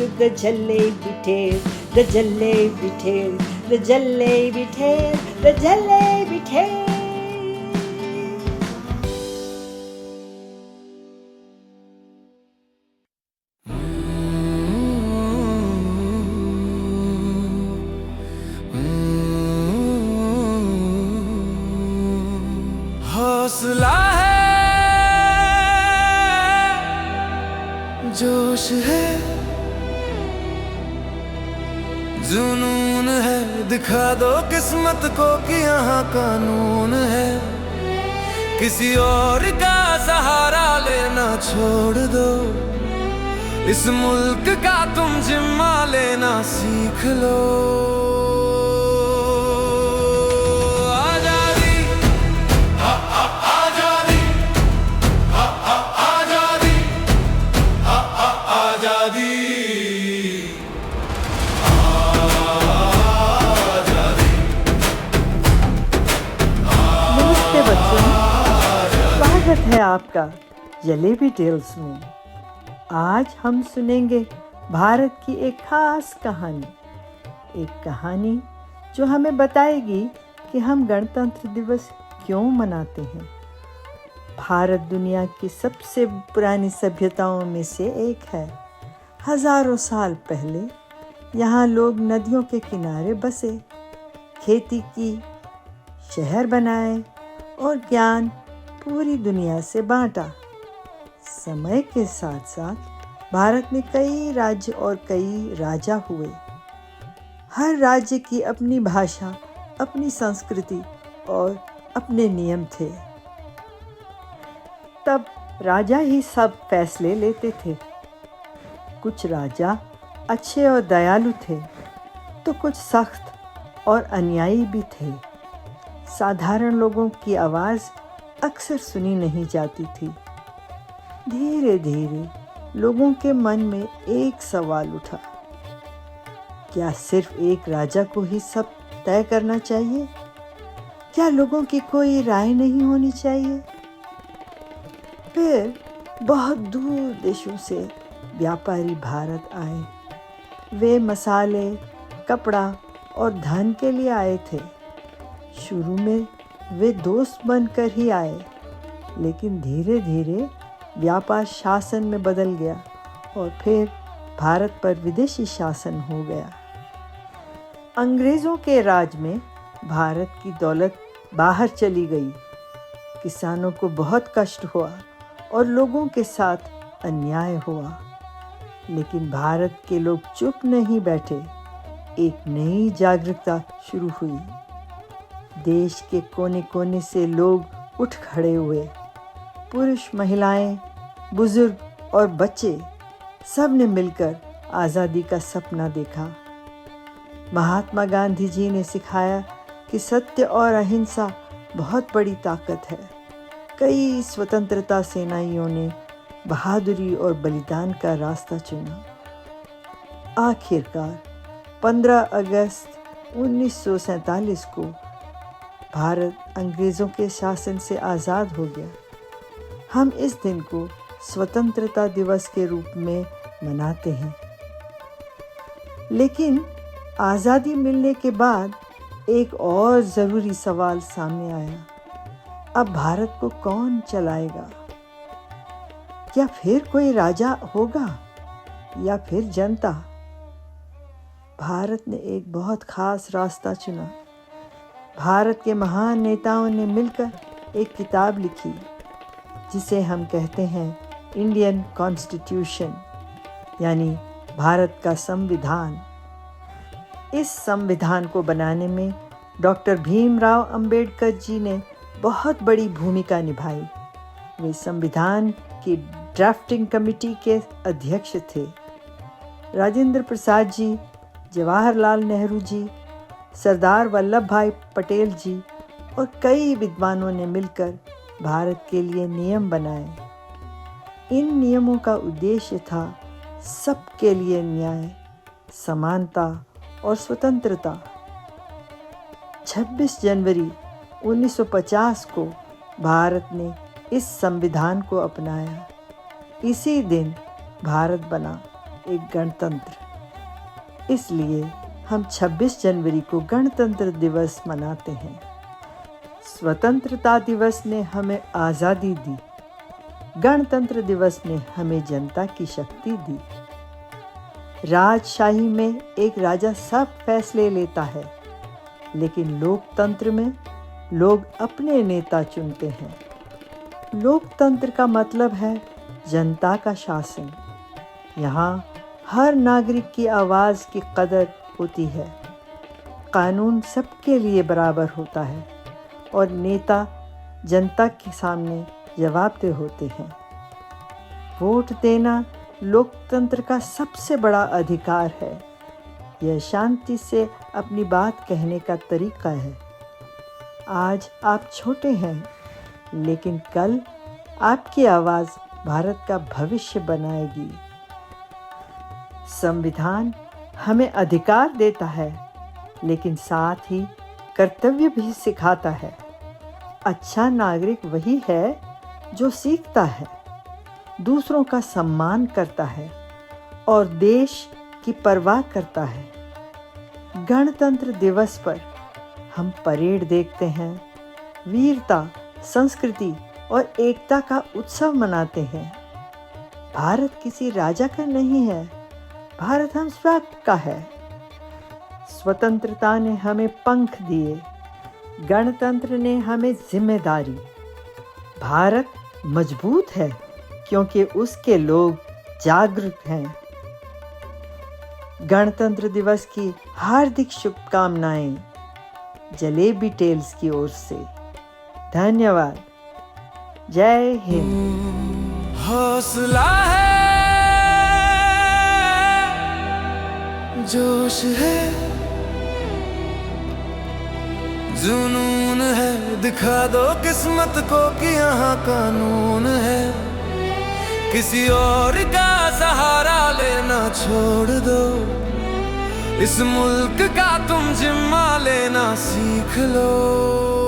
the jalebi tail, the jalebi tail, the jalebi tail, the jalebi tail. हौसला है, जोश है, जुनून है, दिखा दो किस्मत को कि यहाँ कानून है। किसी और का सहारा लेना छोड़ दो, इस मुल्क का तुम जिम्मा लेना सीख लो। नमस्ते बच्चों, स्वागत है आपका जलेबी टेल्स में। आज हम सुनेंगे भारत की एक खास कहानी जो हमें बताएगी कि हम गणतंत्र दिवस क्यों मनाते हैं। भारत दुनिया की सबसे पुरानी सभ्यताओं में से एक है। हजारों साल पहले यहाँ लोग नदियों के किनारे बसे, खेती की, शहर बनाए और ज्ञान पूरी दुनिया से बांटा। समय के साथ साथ भारत में कई राज्य और कई राजा हुए। हर राज्य की अपनी भाषा, अपनी संस्कृति और अपने नियम थे। तब राजा ही सब फैसले लेते थे। कुछ राजा अच्छे और दयालु थे, तो कुछ सख्त और अन्यायी भी थे। साधारण लोगों की आवाज़ अक्सर सुनी नहीं जाती थी। धीरे धीरे लोगों के मन में एक सवाल उठा, क्या सिर्फ एक राजा को ही सब तय करना चाहिए? क्या लोगों की कोई राय नहीं होनी चाहिए? फिर बहुत दूर देशों से व्यापारी भारत आए। वे मसाले, कपड़ा और धन के लिए आए थे। शुरू में वे दोस्त बनकर ही आए, लेकिन धीरे धीरे व्यापार शासन में बदल गया और फिर भारत पर विदेशी शासन हो गया। अंग्रेज़ों के राज में भारत की दौलत बाहर चली गई। किसानों को बहुत कष्ट हुआ और लोगों के साथ अन्याय हुआ। लेकिन भारत के लोग चुप नहीं बैठे। एक नई जागरूकता शुरू हुई। देश के कोने कोने से लोग उठ खड़े हुए। पुरुष, महिलाएं, बुजुर्ग और बच्चे सब ने मिलकर आज़ादी का सपना देखा। महात्मा गांधी जी ने सिखाया कि सत्य और अहिंसा बहुत बड़ी ताकत है। कई स्वतंत्रता सेनानियों ने बहादुरी और बलिदान का रास्ता चुना। आखिरकार 15 अगस्त 1947 को भारत अंग्रेज़ों के शासन से आज़ाद हो गया। हम इस दिन को स्वतंत्रता दिवस के रूप में मनाते हैं। लेकिन आज़ादी मिलने के बाद एक और ज़रूरी सवाल सामने आया। अब भारत को कौन चलाएगा? क्या फिर कोई राजा होगा या फिर जनता? भारत ने एक बहुत खास रास्ता चुना। भारत के महान नेताओं ने मिलकर एक किताब लिखी जिसे हम कहते हैं इंडियन कॉन्स्टिट्यूशन, यानी भारत का संविधान। इस संविधान को बनाने में डॉक्टर भीमराव अंबेडकर जी ने बहुत बड़ी भूमिका निभाई। वे संविधान की ड्राफ्टिंग कमेटी के अध्यक्ष थे। राजेंद्र प्रसाद जी, जवाहरलाल नेहरू जी, सरदार वल्लभ भाई पटेल जी और कई विद्वानों ने मिलकर भारत के लिए नियम बनाए। इन नियमों का उद्देश्य था सबके लिए न्याय, समानता और स्वतंत्रता। 26 जनवरी 1950 को भारत ने इस संविधान को अपनाया। इसी दिन भारत बना एक गणतंत्र। इसलिए हम 26 जनवरी को गणतंत्र दिवस मनाते हैं। स्वतंत्रता दिवस ने हमें आज़ादी दी, गणतंत्र दिवस ने हमें जनता की शक्ति दी। राजशाही में एक राजा सब फैसले लेता है, लेकिन लोकतंत्र में लोग अपने नेता चुनते हैं। लोकतंत्र का मतलब है जनता का शासन। यहाँ हर नागरिक की आवाज़ की कदर होती है। कानून सबके लिए बराबर होता है और नेता जनता के सामने जवाबदेह होते हैं। वोट देना लोकतंत्र का सबसे बड़ा अधिकार है। यह शांति से अपनी बात कहने का तरीका है। आज आप छोटे हैं, लेकिन कल आपकी आवाज़ भारत का भविष्य बनाएगी। संविधान हमें अधिकार देता है, लेकिन साथ ही कर्तव्य भी सिखाता है। अच्छा नागरिक वही है जो सीखता है, दूसरों का सम्मान करता है और देश की परवाह करता है। गणतंत्र दिवस पर हम परेड देखते हैं, वीरता, संस्कृति और एकता का उत्सव मनाते हैं। भारत किसी राजा का नहीं है, भारत हम सबका है। स्वतंत्रता ने हमें पंख दिए, गणतंत्र ने हमें जिम्मेदारी। भारत मजबूत है क्योंकि उसके लोग जागरूक हैं। गणतंत्र दिवस की हार्दिक शुभकामनाएं जलेबी टेल्स की ओर से। धन्यवाद। जय हिंद। हौसला है, जोश है, जुनून है, दिखा दो किस्मत को कि यहाँ कानून है। किसी और का सहारा लेना छोड़ दो, इस मुल्क का तुम जिम्मा लेना सीख लो।